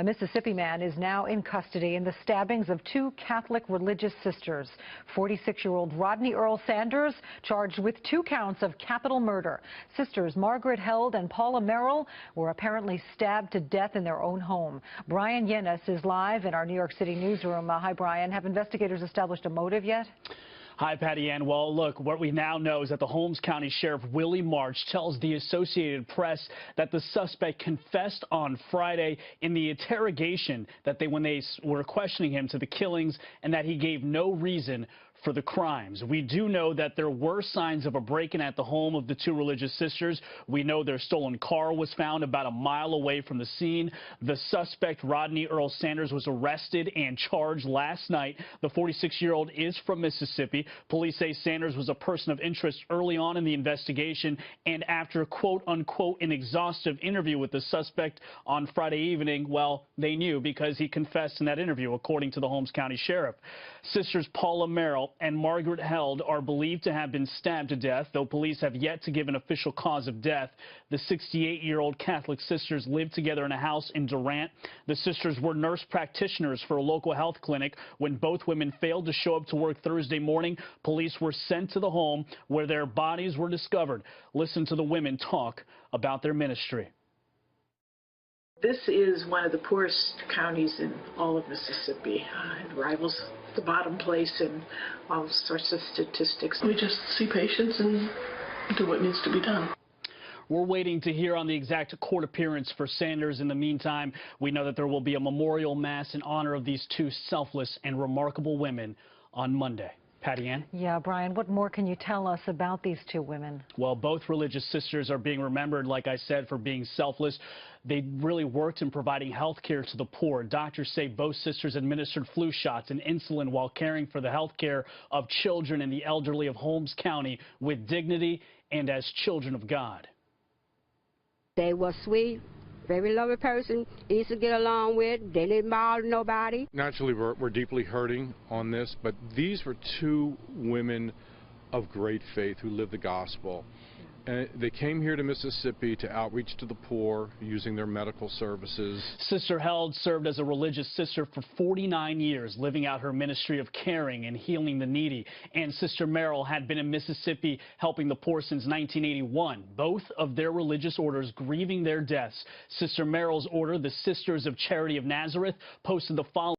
A Mississippi man is now in custody in the stabbings of two Catholic religious sisters. 46-year-old Rodney Earl Sanders charged with 2 counts of capital murder. Sisters Margaret Held and Paula Merrill were apparently stabbed to death in their own home. Brian Yenes is live in our New York City newsroom. Hi, Brian. Have investigators established a motive yet? Hi, Patty Ann. Well, look, what we now know is that the Holmes County Sheriff Willie March tells the Associated Press that the suspect confessed on Friday in the interrogation that when they were questioning him to the killings, and that he gave no reason for the crimes. We do know that there were signs of a break-in at the home of the 2 religious sisters. We know their stolen car was found about a mile away from the scene. The suspect, Rodney Earl Sanders, was arrested and charged last night. The 46-year-old is from Mississippi. Police say Sanders was a person of interest early on in the investigation, and after quote-unquote an exhaustive interview with the suspect on Friday evening, well, they knew because he confessed in that interview, according to the Holmes County Sheriff. Sisters Paula Merrill and Margaret Held are believed to have been stabbed to death, though police have yet to give an official cause of death. The 68-year-old Catholic sisters lived together in a house in Durant. The sisters were nurse practitioners for a local health clinic. When both women failed to show up to work Thursday morning, police were sent to the home where their bodies were discovered. Listen to the women talk about their ministry. This is one of the poorest counties in all of Mississippi. It rivals the bottom place in all sorts of statistics. We just see patients and do what needs to be done. We're waiting to hear on the exact court appearance for Sanders. In the meantime, we know that there will be a memorial mass in honor of these 2 selfless and remarkable women on Monday. Patty Ann? Yeah, Brian, what more can you tell us about these 2 women? Well, both religious sisters are being remembered, like I said, for being selfless. They really worked in providing health care to the poor. Doctors say both sisters administered flu shots and insulin while caring for the health care of children and the elderly of Holmes County with dignity and as children of God. They were sweet, very loving person, easy to get along with. They didn't bother nobody. Naturally, we're deeply hurting on this, but these were 2 women of great faith who lived the gospel. And they came here to Mississippi to outreach to the poor using their medical services. Sister Held served as a religious sister for 49 years, living out her ministry of caring and healing the needy. And Sister Merrill had been in Mississippi helping the poor since 1981. Both of their religious orders grieving their deaths. Sister Merrill's order, the Sisters of Charity of Nazareth, posted the following.